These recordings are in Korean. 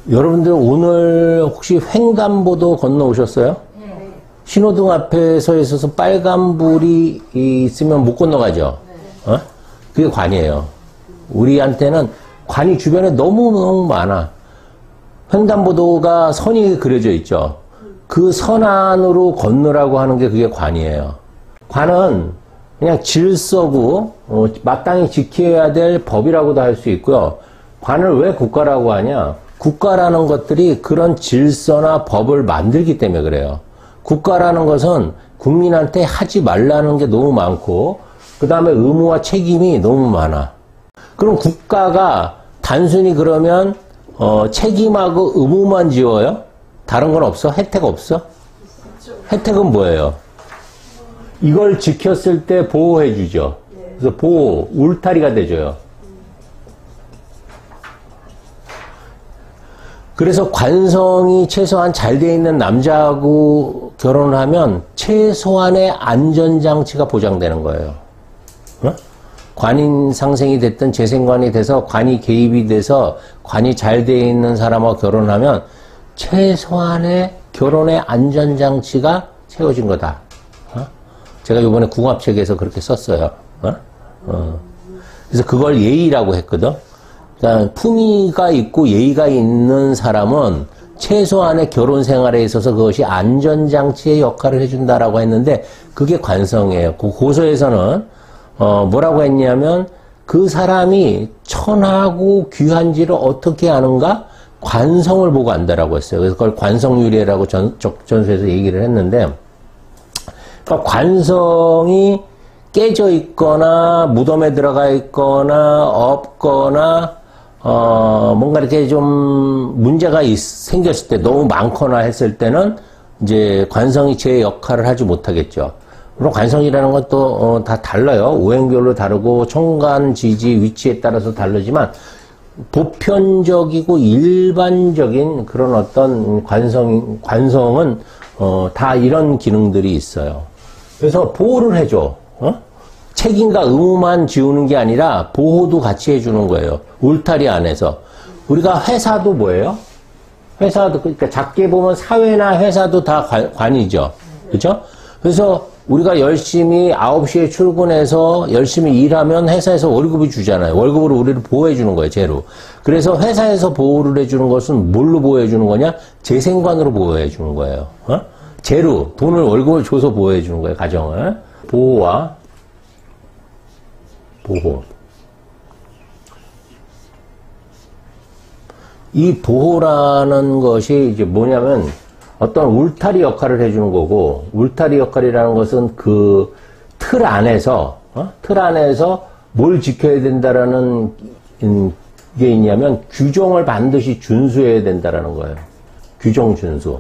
여러분들 오늘 혹시 횡단보도 건너오셨어요? 네. 신호등 앞에 서 있어서 빨간불이 있으면 못 건너가죠? 어? 그게 관이에요. 우리한테는 관이 주변에 너무너무 많아. 횡단보도가 선이 그려져 있죠? 그 선 안으로 건너라고 하는 게 그게 관이에요. 관은 그냥 질서고 마땅히 지켜야 될 법이라고도 할 수 있고요. 관을 왜 국가라고 하냐? 국가라는 것들이 그런 질서나 법을 만들기 때문에 그래요. 국가라는 것은 국민한테 하지 말라는 게 너무 많고 그 다음에 의무와 책임이 너무 많아. 그럼 국가가 단순히 그러면 책임하고 의무만 지어요? 다른 건 없어? 혜택 없어? 혜택은 뭐예요? 이걸 지켰을 때 보호해 주죠. 그래서 보호, 울타리가 돼줘요. 그래서 관성이 최소한 잘 돼 있는 남자하고 결혼을 하면 최소한의 안전장치가 보장되는 거예요. 어? 관인 상생이 됐든 재생관이 돼서 관이 개입이 돼서 관이 잘 돼 있는 사람하고 결혼하면 최소한의 결혼의 안전장치가 채워진 거다. 어? 제가 이번에 궁합책에서 그렇게 썼어요. 그래서 그걸 예의라고 했거든. 그러니까 품위가 있고 예의가 있는 사람은 최소한의 결혼 생활에 있어서 그것이 안전장치의 역할을 해준다라고 했는데 그게 관성이에요. 그 고서에서는 뭐라고 했냐면 그 사람이 천하고 귀한지를 어떻게 아는가? 관성을 보고 안다라고 했어요. 그래서 그걸 관성유래라고 전서에서 얘기를 했는데 그러니까 관성이 깨져 있거나 무덤에 들어가 있거나 없거나 뭔가 이렇게 좀 문제가 생겼을 때 너무 많거나 했을 때는 이제 관성이 제 역할을 하지 못하겠죠. 물론 관성이라는 것도 다 달라요. 오행별로 다르고 총간 지지 위치에 따라서 다르지만 보편적이고 일반적인 그런 어떤 관성은 다 이런 기능들이 있어요. 그래서 보호를 해줘. 책임과 의무만 지우는 게 아니라 보호도 같이 해주는 거예요. 울타리 안에서. 우리가 회사도 뭐예요? 회사도, 그러니까 작게 보면 사회나 회사도 다 관이죠. 그죠? 그래서 우리가 열심히 9시에 출근해서 열심히 일하면 회사에서 월급을 주잖아요. 월급으로 우리를 보호해 주는 거예요, 제로. 그래서 회사에서 보호를 해주는 것은 뭘로 보호해 주는 거냐? 재생관으로 보호해 주는 거예요. 제로, 돈을 월급을 줘서 보호해 주는 거예요, 가정을. 보호와 보호. 이 보호라는 것이 이제 뭐냐면 어떤 울타리 역할을 해주는 거고, 울타리 역할이라는 것은 그 틀 안에서 뭘 지켜야 된다라는 게 있냐면 규정을 반드시 준수해야 된다라는 거예요. 규정 준수.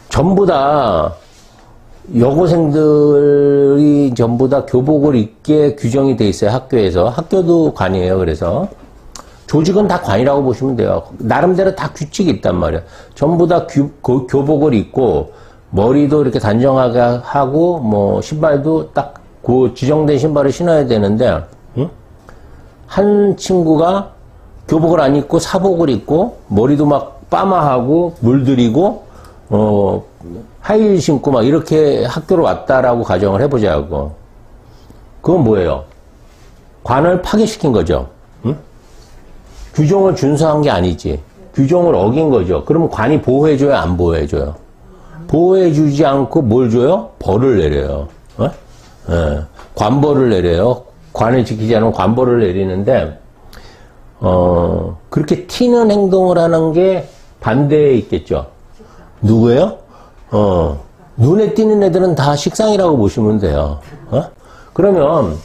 전부 다 여고생들이 전부 다 교복을 입게 규정이 돼 있어요. 학교에서. 학교도 관이에요. 그래서 조직은 다 관이라고 보시면 돼요. 나름대로 다 규칙이 있단 말이에요. 전부 다 교복을 입고 머리도 이렇게 단정하게 하고 뭐 신발도 딱 그 지정된 신발을 신어야 되는데 한 친구가 교복을 안 입고 사복을 입고 머리도 막 빠마하고 물들이고 하이힐 신고 막 이렇게 학교로 왔다라고 가정을 해보자고. 그건 뭐예요? 관을 파괴시킨 거죠. 규정을 준수한 게 아니지. 규정을 어긴 거죠. 그러면 관이 보호해줘요? 안 보호해줘요? 보호해주지 않고 뭘 줘요? 벌을 내려요. 관벌을 내려요. 관을 지키지 않으면 관벌을 내리는데 그렇게 튀는 행동을 하는 게 반대에 있겠죠. 누구예요? 눈에 띄는 애들은 다 식상이라고 보시면 돼요. 그러면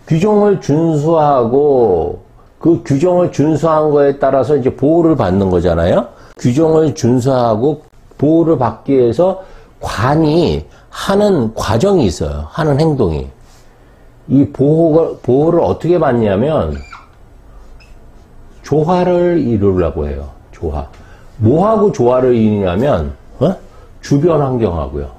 규정을 준수하고 그 규정을 준수한 거에 따라서 이제 보호를 받는 거잖아요. 규정을 준수하고 보호를 받기 위해서 관이 하는 과정이 있어요. 하는 행동이. 이 보호를 어떻게 받냐면 조화를 이루려고 해요. 조화. 뭐하고 조화를 이루냐면 주변 환경하고요.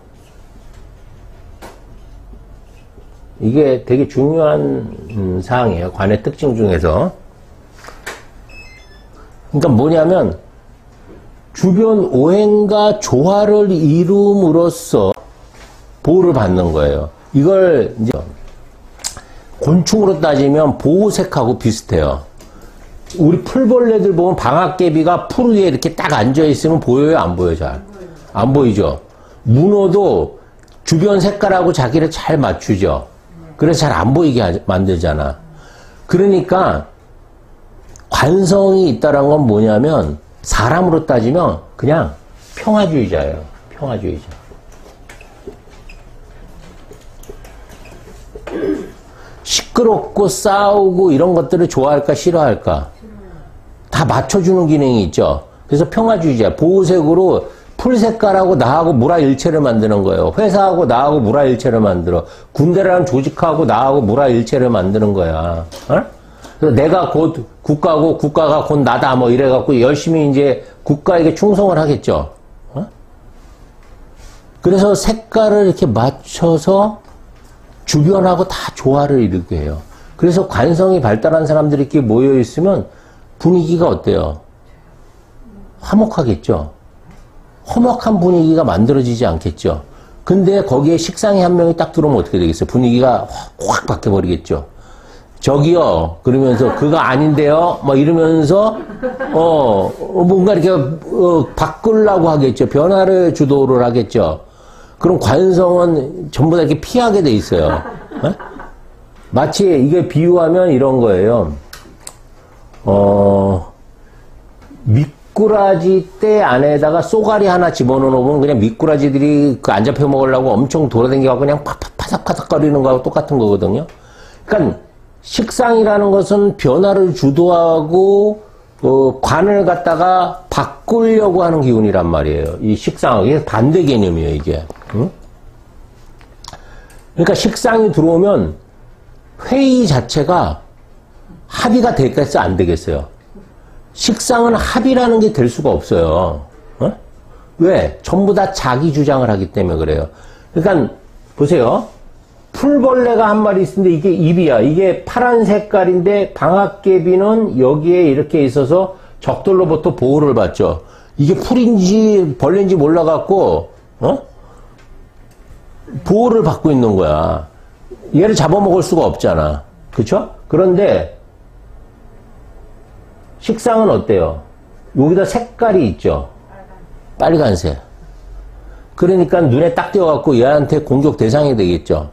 이게 되게 중요한 사항이에요. 관의 특징 중에서. 그러니까 뭐냐면 주변 오행과 조화를 이룸으로써 보호를 받는 거예요. 이걸 이제 곤충으로 따지면 보호색하고 비슷해요. 우리 풀벌레들 보면 방앗개비가 풀 위에 이렇게 딱 앉아있으면 보여요? 안 보여요? 잘? 안 보이죠? 문어도 주변 색깔하고 자기를 잘 맞추죠? 그래서 잘 안 보이게 만들잖아. 그러니까 관성이 있다는 건 뭐냐면 사람으로 따지면 그냥 평화주의자예요. 평화주의자. 시끄럽고 싸우고 이런 것들을 좋아할까 싫어할까? 다 맞춰주는 기능이 있죠. 그래서 평화주의자. 보호색으로 풀 색깔하고 나하고 물화일체를 만드는 거예요. 회사하고 나하고 물화일체를 만들어. 군대라는 조직하고 나하고 물화일체를 만드는 거야. 어? 그래서 내가 곧 국가고 국가가 곧 나다 뭐 이래갖고 열심히 이제 국가에게 충성을 하겠죠. 어? 그래서 색깔을 이렇게 맞춰서 주변하고 다 조화를 이루게 해요. 그래서 관성이 발달한 사람들이 이렇게 모여있으면 분위기가 어때요? 화목하겠죠? 험악한 분위기가 만들어지지 않겠죠? 근데 거기에 식상이 한 명이 딱 들어오면 어떻게 되겠어요? 분위기가 확 바뀌어버리겠죠? 저기요, 그러면서 그거 아닌데요? 막 이러면서, 뭔가 이렇게, 바꾸려고 하겠죠? 변화를 주도를 하겠죠? 그럼 관성은 전부 다 이렇게 피하게 돼 있어요. 에? 마치 이게 비유하면 이런 거예요. 미꾸라지 떼 안에다가 쏘가리 하나 집어넣으면 그냥 미꾸라지들이 그 안 잡혀 먹으려고 엄청 돌아다니고 그냥 파삭파삭 거리는 거하고 똑같은 거거든요. 그러니까 식상이라는 것은 변화를 주도하고 관을 갖다가 바꾸려고 하는 기운이란 말이에요. 이 식상하고 이게 반대 개념이에요, 이게. 응? 그러니까 식상이 들어오면 회의 자체가 합의가 되겠어요, 안 되겠어요? 식상은 합의라는 게 될 수가 없어요. 어? 왜? 전부 다 자기 주장을 하기 때문에 그래요. 그러니까 보세요. 풀벌레가 한 마리 있는데 이게 입이야. 이게 파란 색깔인데 방앗개비는 여기에 이렇게 있어서 적들로부터 보호를 받죠. 이게 풀인지 벌레인지 몰라갖고 보호를 받고 있는 거야. 얘를 잡아먹을 수가 없잖아. 그쵸? 그런데 식상은 어때요? 여기다 색깔이 있죠. 빨간색. 그러니까 눈에 딱 띄어갖고 얘한테 공격 대상이 되겠죠.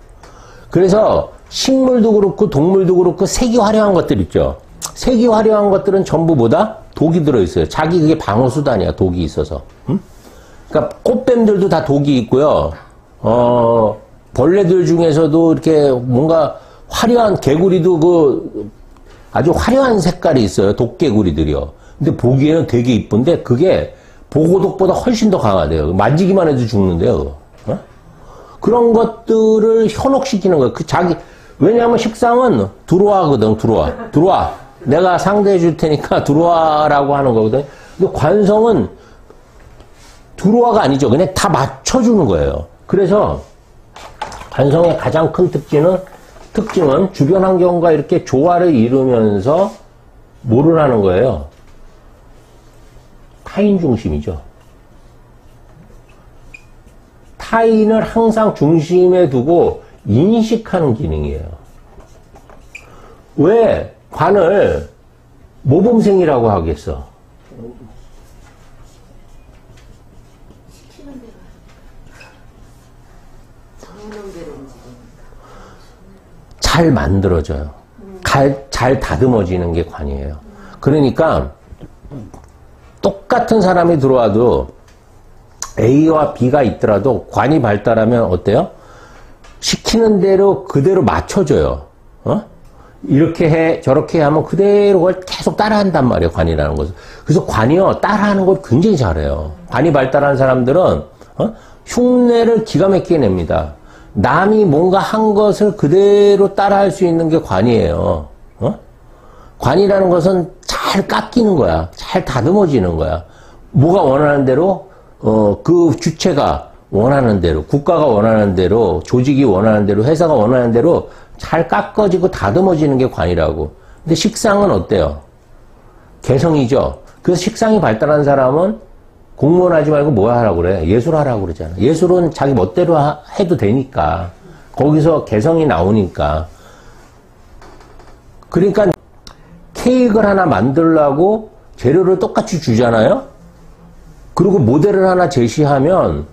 그래서 식물도 그렇고 동물도 그렇고 색이 화려한 것들 있죠. 색이 화려한 것들은 전부 뭐다? 독이 들어있어요. 자기 그게 방어수단이야. 독이 있어서. 응? 그러니까 꽃뱀들도 다 독이 있고요. 벌레들 중에서도 이렇게 뭔가 화려한 개구리도 그 아주 화려한 색깔이 있어요. 독개구리들이요. 근데 보기에는 되게 이쁜데 그게 보고독보다 훨씬 더 강하대요. 만지기만 해도 죽는데요. 어? 그런 것들을 현혹시키는 거예요. 왜냐하면 식상은 들어와거든, 들어와. 내가 상대해 줄 테니까 들어와라고 하는 거거든. 근데 관성은 들어와가 아니죠. 그냥 다 맞춰주는 거예요. 그래서 관성의 가장 큰 특징은 주변 환경과 이렇게 조화를 이루면서 뭐를 하는 거예요? 타인 중심이죠. 타인을 항상 중심에 두고 인식하는 기능이에요. 왜 관을 모범생이라고 하겠어? 잘 만들어져요. 잘 다듬어지는 게 관이에요. 그러니까 똑같은 사람이 들어와도 A와 B가 있더라도 관이 발달하면 어때요? 시키는 대로 그대로 맞춰줘요. 이렇게 해 저렇게 해 하면 그대로 그걸 계속 따라한단 말이에요. 관이라는 것은. 그래서 관이요 따라하는 걸 굉장히 잘해요. 관이 발달한 사람들은 흉내를 기가 막히게 냅니다. 남이 뭔가 한 것을 그대로 따라할 수 있는 게 관이에요. 관이라는 것은 잘 깎이는 거야. 잘 다듬어지는 거야. 뭐가 원하는 대로 그 주체가 원하는 대로, 국가가 원하는 대로, 조직이 원하는 대로, 회사가 원하는 대로 잘 깎아지고 다듬어지는 게 관이라고. 근데 식상은 어때요? 개성이죠. 그래서 식상이 발달한 사람은 공무원 하지 말고 뭐 하라고 그래? 예술 하라고 그러잖아. 예술은 자기 멋대로 해도 되니까. 거기서 개성이 나오니까. 그러니까 케이크를 하나 만들려고 재료를 똑같이 주잖아요? 그리고 모델을 하나 제시하면,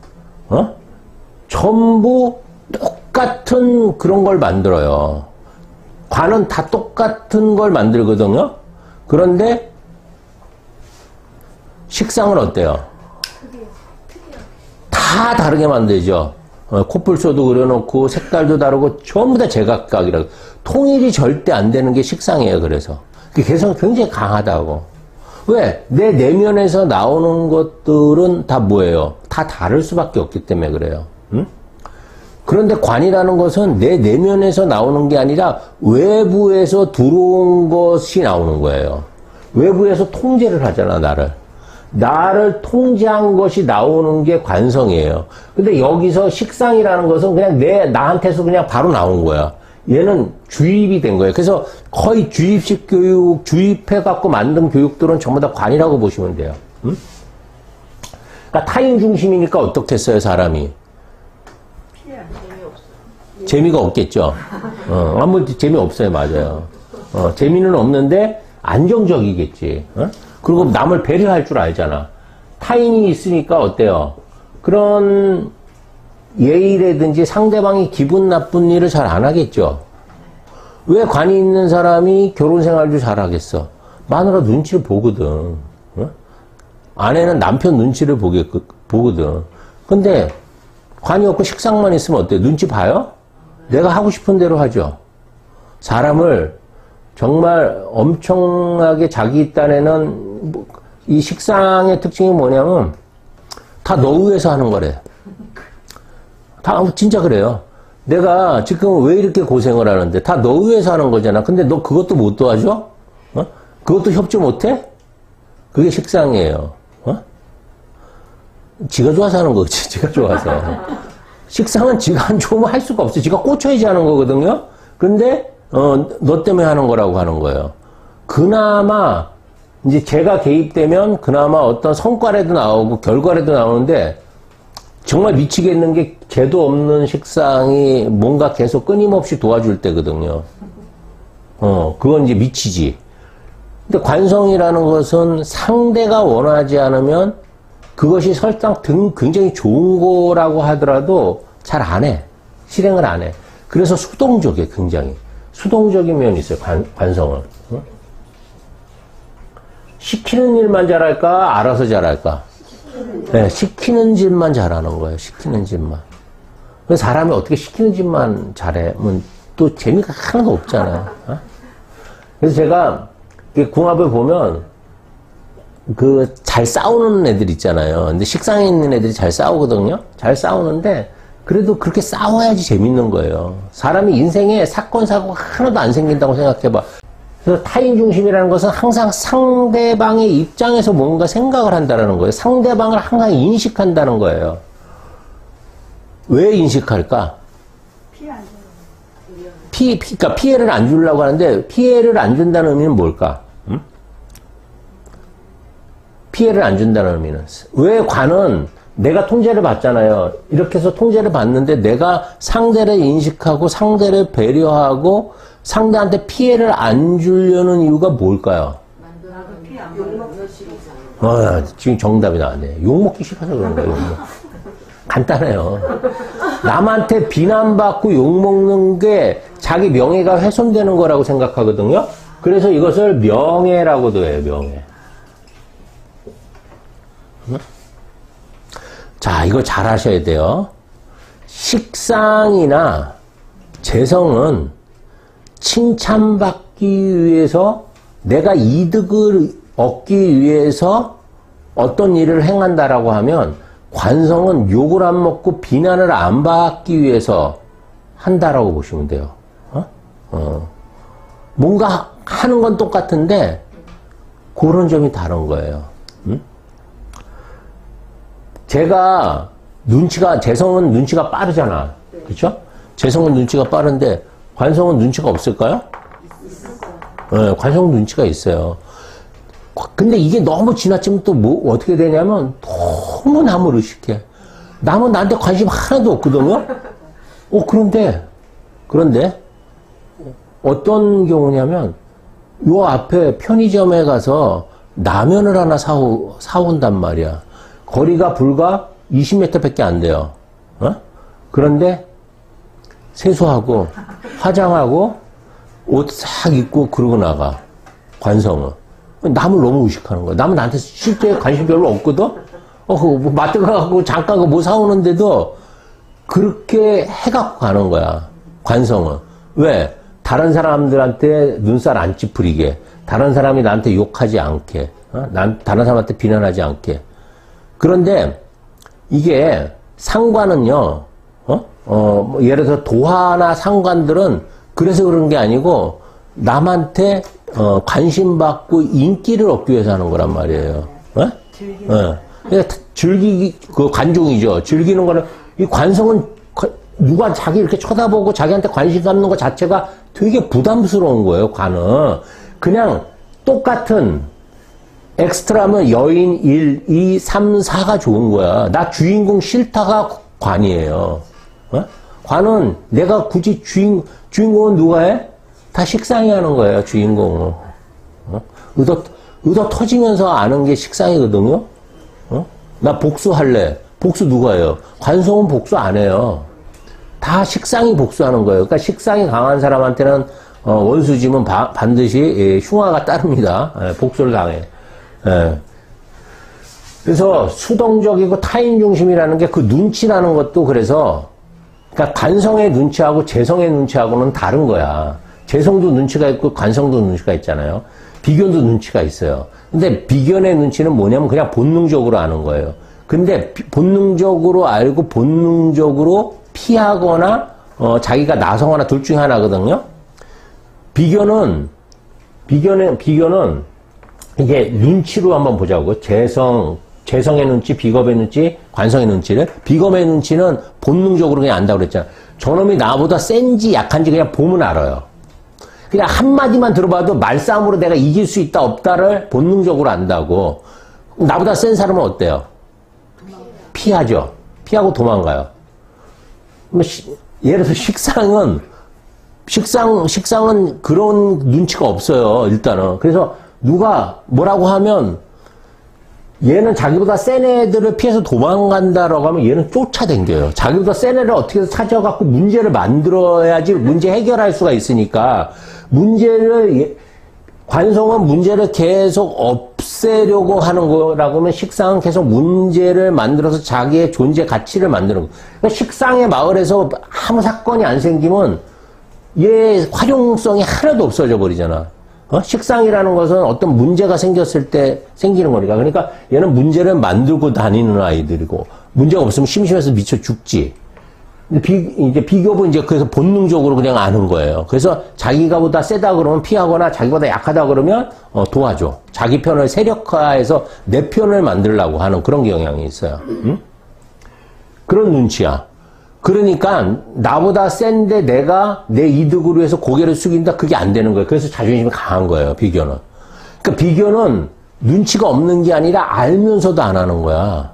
전부 똑같은 그런 걸 만들어요. 관은 다 똑같은 걸 만들거든요? 그런데 식상은 어때요? 다 다르게 만들죠. 코뿔소도 그려놓고 색깔도 다르고 전부 다 제각각이라고. 통일이 절대 안 되는 게 식상이에요. 그래서 그 개성이 굉장히 강하다고. 왜? 내 내면에서 나오는 것들은 다 뭐예요? 다 다를 수밖에 없기 때문에 그래요. 응? 그런데 관이라는 것은 내 내면에서 나오는 게 아니라 외부에서 들어온 것이 나오는 거예요. 외부에서 통제를 하잖아, 나를. 나를 통제한 것이 나오는 게 관성이에요. 근데 여기서 식상이라는 것은 그냥 나한테서 그냥 바로 나온 거야. 얘는 주입이 된 거예요. 그래서 거의 주입식 교육, 주입해갖고 만든 교육들은 전부 다 관이라고 보시면 돼요. 응? 그러니까 타인 중심이니까 어떻겠어요, 사람이? 재미가 없겠죠. 아무 재미없어요, 맞아요. 재미는 없는데 안정적이겠지. 그리고 남을 배려할 줄 알잖아. 타인이 있으니까 어때요? 그런 예의라든지 상대방이 기분 나쁜 일을 잘 안 하겠죠. 왜 관이 있는 사람이 결혼 생활도 잘 하겠어? 마누라 눈치를 보거든. 아내는 남편 눈치를 보거든. 근데 관이 없고 식상만 있으면 어때요? 눈치 봐요? 내가 하고 싶은 대로 하죠. 사람을 정말 엄청나게 자기 딴에는 이 식상의 특징이 뭐냐면 다 너 위해서 하는 거래. 다 진짜 그래요. 내가 지금 왜 이렇게 고생을 하는데 다 너 위해서 하는 거잖아. 근데 너 그것도 못 도와줘? 그것도 협조 못 해? 그게 식상이에요. 지가 좋아서 하는 거지. 지가 좋아서. 식상은 지가 안 좋으면 할 수가 없어. 지가 꽂혀야지 하는 거거든요. 근데 너 때문에 하는 거라고 하는 거예요. 그나마 이제 제가 개입되면 그나마 어떤 성과라도 나오고 결과라도 나오는데 정말 미치겠는 게 개도 없는 식상이 뭔가 계속 끊임없이 도와줄 때거든요. 그건 이제 미치지. 근데 관성이라는 것은 상대가 원하지 않으면 그것이 설상 굉장히 좋은 거라고 하더라도 잘 안 해. 실행을 안 해. 그래서 수동적이에요, 굉장히. 수동적인 면이 있어요, 관성은. 시키는 일만 잘할까, 알아서 잘할까? 네, 시키는 짓만 잘하는 거예요, 시키는 짓만. 그래서 사람이 어떻게 시키는 짓만 잘하면 또 재미가 하나도 없잖아요. 그래서 제가 궁합을 보면 잘 싸우는 애들 있잖아요. 근데 식상에 있는 애들이 잘 싸우거든요. 잘 싸우는데 그래도 그렇게 싸워야지 재밌는 거예요. 사람이 인생에 사건 사고가 하나도 안 생긴다고 생각해봐. 그래서 타인 중심이라는 것은 항상 상대방의 입장에서 뭔가 생각을 한다는 거예요. 상대방을 항상 인식한다는 거예요. 왜 인식할까? 그러니까 피해를 안 주려고 하는데 피해를 안 준다는 의미는 뭘까? 피해를 안 준다는 의미는. 왜 관은 내가 통제를 받잖아요. 이렇게 해서 통제를 받는데 내가 상대를 인식하고 상대를 배려하고 상대한테 피해를 안 주려는 이유가 뭘까요? 지금 정답이 나왔네. 욕먹기 싫어서 그런 거예요. 간단해요. 남한테 비난받고 욕먹는 게 자기 명예가 훼손되는 거라고 생각하거든요. 그래서 이것을 명예라고도 해요. 명예. 자, 이거 잘 하셔야 돼요. 식상이나 재성은 칭찬받기 위해서 내가 이득을 얻기 위해서 어떤 일을 행한다라고 하면 관성은 욕을 안 먹고 비난을 안 받기 위해서 한다라고 보시면 돼요. 뭔가 하는 건 똑같은데 그런 점이 다른 거예요. 제가 재성은 눈치가 빠르잖아. 그렇죠? 재성은 눈치가 빠른데 관성은 눈치가 없을까요? 네, 관성은 눈치가 있어요. 근데 이게 너무 지나치면 또 뭐, 어떻게 되냐면, 너무 남을 의식해. 남은 나한테 관심 하나도 없거든요? 그런데, 어떤 경우냐면, 요 앞에 편의점에 가서 라면을 하나 사온단 말이야. 거리가 불과 20m 밖에 안 돼요. 그런데, 세수하고, 화장하고, 옷 싹 입고 그러고 나가. 관성은. 남을 너무 의식하는 거야. 남은 나한테 실제 관심 별로 없거든? 뭐 마트 가고 잠깐 뭐 사오는데도 그렇게 해갖고 가는 거야. 관성은. 왜? 다른 사람들한테 눈살 안 찌푸리게. 다른 사람이 나한테 욕하지 않게. 다른 사람한테 비난하지 않게. 그런데 이게 상관은요, 뭐 예를 들어서 도화나 상관들은 그래서 그런 게 아니고 남한테 관심 받고 인기를 얻기 위해서 하는 거란 말이에요. 그러니까 그 관종이죠. 즐기는 거는, 이 관성은 누가 자기 이렇게 쳐다보고 자기한테 관심 갖는 것 자체가 되게 부담스러운 거예요, 관은. 그냥 똑같은 엑스트라면 여인 1, 2, 3, 4가 좋은 거야. 나 주인공 싫다가 관이에요. 관은 내가 굳이 주인공은 누가 해? 다 식상이 하는 거예요, 주인공은. 의도 터지면서 아는 게 식상이거든요? 나 복수할래. 복수 누가 해요? 관성은 복수 안 해요. 다 식상이 복수하는 거예요. 그러니까 식상이 강한 사람한테는, 원수지면 반드시, 흉화가 따릅니다. 복수를 당해. 그래서 수동적이고 타인 중심이라는 게 그 눈치라는 것도 그래서, 그러니까 관성의 눈치하고 재성의 눈치하고는 다른 거야. 재성도 눈치가 있고 관성도 눈치가 있잖아요. 비견도 눈치가 있어요. 근데 비견의 눈치는 뭐냐면 그냥 본능적으로 아는 거예요. 근데 본능적으로 알고 본능적으로 피하거나 자기가 나서거나 둘 중에 하나거든요. 비견은 이게 눈치로 한번 보자고. 재성의 눈치, 비겁의 눈치, 관성의 눈치를. 비겁의 눈치는 본능적으로 그냥 안다고 그랬잖아. 저놈이 나보다 센지 약한지 그냥 보면 알아요. 그냥 한마디만 들어봐도 말싸움으로 내가 이길 수 있다 없다를 본능적으로 안다고. 나보다 센 사람은 어때요? 피하죠. 피하고 도망가요. 예를 들어서 식상은 그런 눈치가 없어요, 일단은. 그래서 누가 뭐라고 하면 얘는 자기보다 센 애들을 피해서 도망간다라고 하면 얘는 쫓아댕겨요. 자기보다 센 애를 어떻게 해서 찾아갖고 문제를 만들어야지 문제 해결할 수가 있으니까 관성은 문제를 계속 없애려고 하는 거라고 하면 식상은 계속 문제를 만들어서 자기의 존재 가치를 만드는 거. 그러니까 식상의 마을에서 아무 사건이 안 생기면 얘 활용성이 하나도 없어져 버리잖아. 식상이라는 것은 어떤 문제가 생겼을 때 생기는 거니까. 그러니까 얘는 문제를 만들고 다니는 아이들이고, 문제가 없으면 심심해서 미쳐 죽지. 이제 비교는 이제 그래서 본능적으로 그냥 아는 거예요. 그래서 자기가 보다 세다 그러면 피하거나 자기보다 약하다 그러면 도와줘. 자기 편을 세력화해서 내 편을 만들려고 하는 그런 경향이 있어요. 응? 그런 눈치야. 그러니까 나보다 센데 내가 내 이득으로 해서 고개를 숙인다, 그게 안 되는 거예요. 그래서 자존심이 강한 거예요, 비교는. 그러니까 비교는 눈치가 없는 게 아니라 알면서도 안 하는 거야.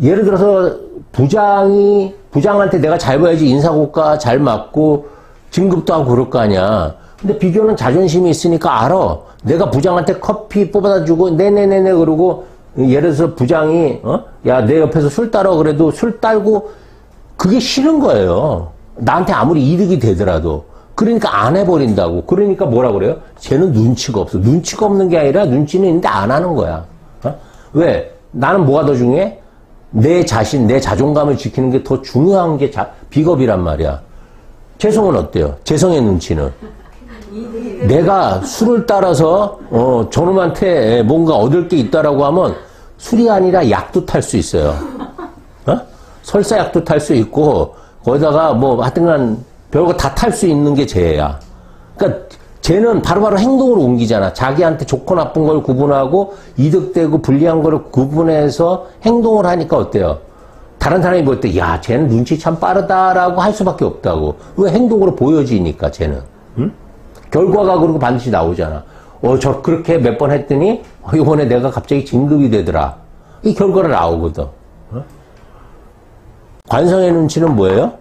예를 들어서 부장한테 내가 잘 봐야지 인사고가 잘 맞고 진급도 하고 그럴 거 아니야. 근데 비교는 자존심이 있으니까 알아. 내가 부장한테 커피 뽑아다 주고 네네네네 그러고, 예를 들어서 부장이 야, 내 옆에서 술 따라 그래도 술 딸고 그게 싫은 거예요. 나한테 아무리 이득이 되더라도. 그러니까 안 해버린다고. 그러니까 뭐라 그래요? 쟤는 눈치가 없어. 눈치가 없는 게 아니라 눈치는 있는데 안 하는 거야. 왜? 나는 뭐가 더 중요해? 내 자신, 내 자존감을 지키는 게 더 중요한 게 비겁이란 말이야. 재성은 어때요? 재성의 눈치는 내가 술을 따라서 저놈한테 뭔가 얻을 게 있다라고 하면 술이 아니라 약도 탈 수 있어요. 설사약도 탈 수 있고 거기다가 뭐 하여튼간 별거 다 탈 수 있는 게 쟤야. 그러니까 쟤는 바로바로 행동으로 옮기잖아. 자기한테 좋고 나쁜 걸 구분하고 이득되고 불리한 거를 구분해서 행동을 하니까 어때요? 다른 사람이 볼 때 야, 쟤는 눈치 참 빠르다라고 할 수밖에 없다고. 왜? 행동으로 보여지니까 쟤는. 응? 결과가 그러고 반드시 나오잖아. 저 그렇게 몇 번 했더니 이번에 내가 갑자기 진급이 되더라. 이 결과가 나오거든. 관성의 눈치는 뭐예요?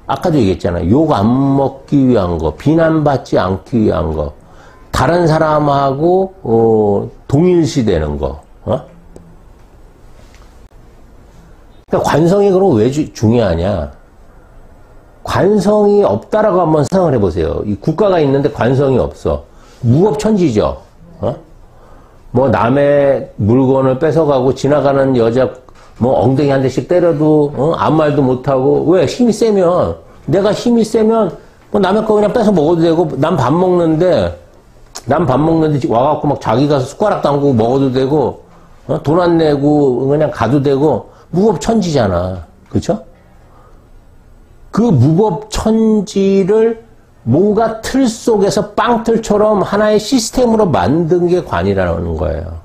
아까도 얘기했잖아요. 욕 안 먹기 위한 거, 비난받지 않기 위한 거, 다른 사람하고 동일시되는 거. 그러니까 관성이 그럼 왜 중요하냐? 관성이 없다라고 한번 생각을 해보세요. 이 국가가 있는데 관성이 없어. 무법천지죠. 뭐 남의 물건을 뺏어가고 지나가는 여자 뭐 엉덩이 한 대씩 때려도 아무 말도 못하고. 왜? 힘이 세면, 내가 힘이 세면 뭐 남의 거 그냥 뺏어 먹어도 되고, 난 밥 먹는데 와갖고 막 자기 가서 숟가락 담그고 먹어도 되고, 돈 안 내고 그냥 가도 되고. 무법천지잖아. 그쵸? 그 무법천지를 뭔가 틀 속에서 빵틀처럼 하나의 시스템으로 만든 게 관이라는 거예요.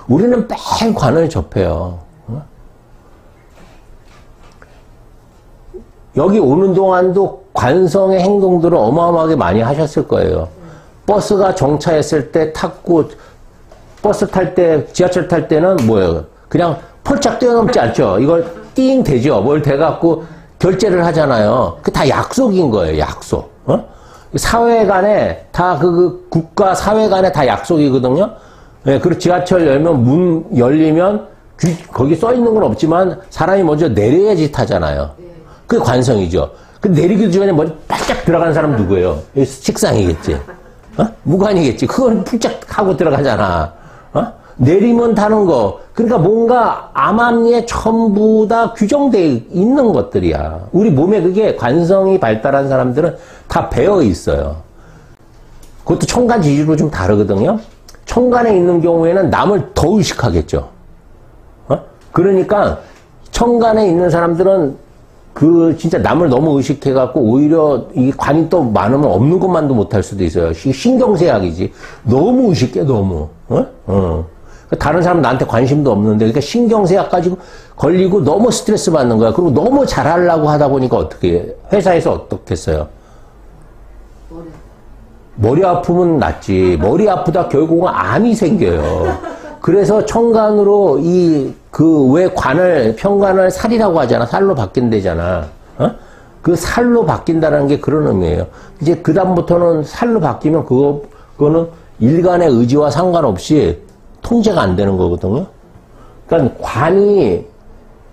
우리는 매일 관을 접해요. 여기 오는 동안도 관성의 행동들을 어마어마하게 많이 하셨을 거예요. 버스가 정차했을 때 탔고, 버스 탈 때, 지하철 탈 때는 뭐예요? 그냥 펄짝 뛰어넘지 않죠? 이걸 띵 되죠? 뭘 돼갖고 결제를 하잖아요. 그 다 약속인 거예요, 약속. 사회 간에, 다 국가 사회 간에 다 약속이거든요? 예, 그리고 지하철 열면, 문 열리면, 거기 써 있는 건 없지만, 사람이 먼저 내려야지 타잖아요. 그게 관성이죠. 그 내리기도 전에 머리 바짝 들어가는 사람 누구예요? 식상이겠지. 무관이겠지. 그건 풀짝 하고 들어가잖아. 내리면 타는 거. 그러니까 뭔가 암암리에 전부 다 규정되어 있는 것들이야. 우리 몸에 그게 관성이 발달한 사람들은 다 배어 있어요. 그것도 천간 지지로 좀 다르거든요. 천간에 있는 경우에는 남을 더 의식하겠죠. 그러니까 천간에 있는 사람들은 진짜 남을 너무 의식해갖고 오히려 이 관이 또 많으면 없는 것만도 못할 수도 있어요. 신경쇠약이지. 너무 의식해, 너무. 다른 사람 나한테 관심도 없는데, 그러니까 신경쇠약 가지고 걸리고 너무 스트레스 받는 거야. 그리고 너무 잘하려고 하다 보니까 어떻게 해? 회사에서 어떻겠어요? 머리 아프면 낫지. 머리 아프다 결국은 암이 생겨요. 그래서 천간으로 왜 편관을 살이라고 하잖아. 살로 바뀐대잖아. 그 살로 바뀐다는 게 그런 의미예요. 이제 그다음부터는 살로 바뀌면 그거는 일간의 의지와 상관없이 통제가 안 되는 거거든요. 그러니까 관이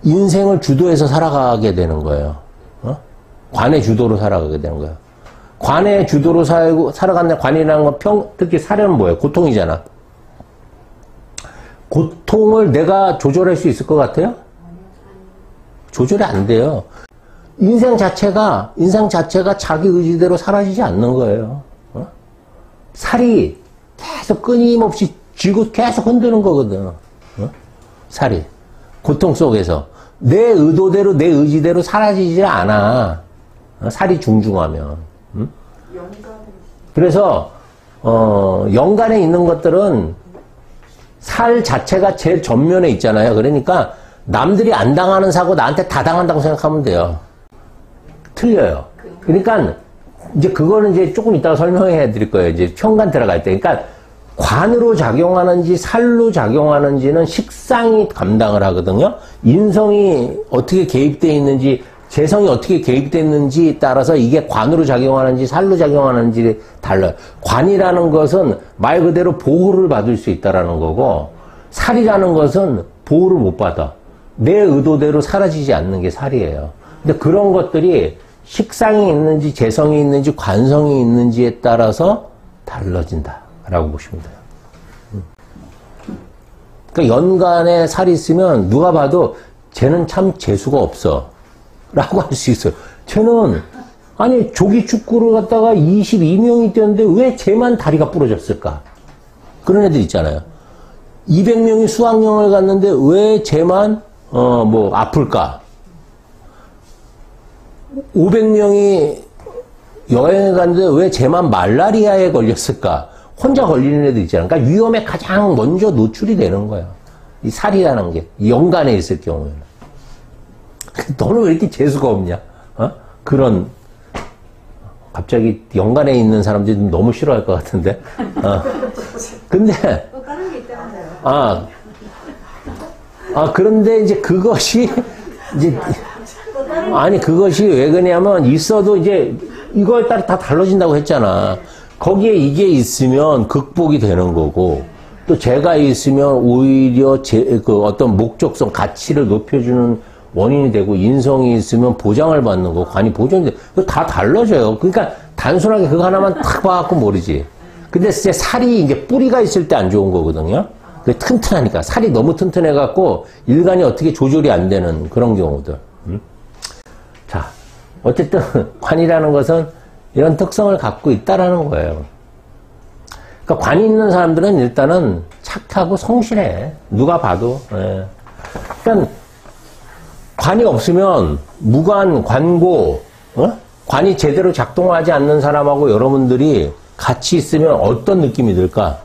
인생을 주도해서 살아가게 되는 거예요. 관의 주도로 살아가게 되는 거예요. 관의 주도로 살아가는 관이라는 건 특히 살은 뭐예요? 고통이잖아. 고통을 내가 조절할 수 있을 것 같아요? 조절이 안 돼요. 인생 자체가 자기 의지대로 사라지지 않는 거예요. 살이 계속 끊임없이 쥐고 계속 흔드는 거거든. 살이. 고통 속에서. 내 의도대로, 내 의지대로 사라지지 않아. 살이 중중하면. 그래서, 연간에 있는 것들은 살 자체가 제일 전면에 있잖아요. 그러니까 남들이 안 당하는 사고 나한테 다 당한다고 생각하면 돼요. 틀려요. 그러니까 이제 그거는 이제 조금 이따가 설명해 드릴 거예요. 이제 현관 들어갈 때. 그러니까 관으로 작용하는지 살로 작용하는지는 식상이 감당을 하거든요. 인성이 어떻게 개입되어 있는지, 재성이 어떻게 개입되어 있는지 따라서 이게 관으로 작용하는지 살로 작용하는지 달라요. 관이라는 것은 말 그대로 보호를 받을 수 있다라는 거고, 살이라는 것은 보호를 못 받아. 내 의도대로 사라지지 않는 게 살이에요. 근데 그런 것들이 식상이 있는지 재성이 있는지 관성이 있는지에 따라서 달라진다라고 보시면 돼요. 그러니까 연간에 살이 있으면 누가 봐도 쟤는 참 재수가 없어 라고 할 수 있어요. 쟤는 아니 조기 축구를 갖다가 22명이 뛰었는데 왜 쟤만 다리가 부러졌을까? 그런 애들 있잖아요. 200명이 수학여행을 갔는데 왜 쟤만 아플까? 500명이 여행을 갔는데 왜 쟤만 말라리아에 걸렸을까? 혼자 걸리는 애들 있잖아요. 그러니까 위험에 가장 먼저 노출이 되는 거야. 이 살이라는 게 연간에 있을 경우에는. 너는 왜 이렇게 재수가 없냐? 그런 갑자기 연간에 있는 사람들이 너무 싫어할 것 같은데. 근데, 또 다른 게 있다면서요. 그런데 이제 그것이, 이제, 아니, 그것이 왜 그러냐면, 있어도 이제, 이거에 따라 다 달라진다고 했잖아. 거기에 이게 있으면 극복이 되는 거고, 또 제가 있으면 오히려 그 어떤 목적성, 가치를 높여주는 원인이 되고, 인성이 있으면 보장을 받는 거, 관이 보존이 돼. 그거 다 달라져요. 그러니까 단순하게 그거 하나만 탁 봐갖고 모르지. 근데 이제 살이 이제 뿌리가 있을 때 안 좋은 거거든요. 그 튼튼하니까. 살이 너무 튼튼해갖고, 일간이 어떻게 조절이 안 되는 그런 경우들. 자, 어쨌든 관이라는 것은 이런 특성을 갖고 있다라는 거예요. 그러니까 관이 있는 사람들은 일단은 착하고 성실해. 누가 봐도. 예. 그러니까 관이 없으면 무관, 관고, 관이 제대로 작동하지 않는 사람하고 여러분들이 같이 있으면 어떤 느낌이 들까?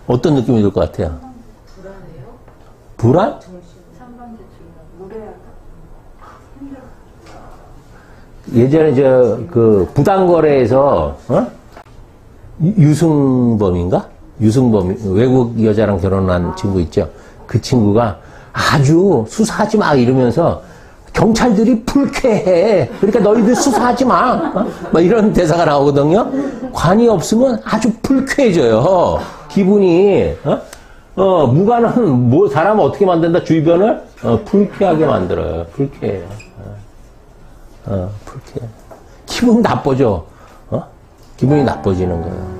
어떤 느낌이 들 것 같아요? 불안? 예전에 그 부당거래에서 유승범인가? 유승범 외국 여자랑 결혼한 친구 있죠. 그 친구가 아주 수사하지 마 이러면서 경찰들이 불쾌해. 그러니까 너희들 수사하지 마. 막 이런 대사가 나오거든요. 관이 없으면 아주 불쾌해져요. 기분이. 무관은 뭐 사람을 어떻게 만든다? 주변을 불쾌하게 만들어요. 불쾌해요. 불쾌해. 기분이 나빠져. 기분이 나빠지는 거예요.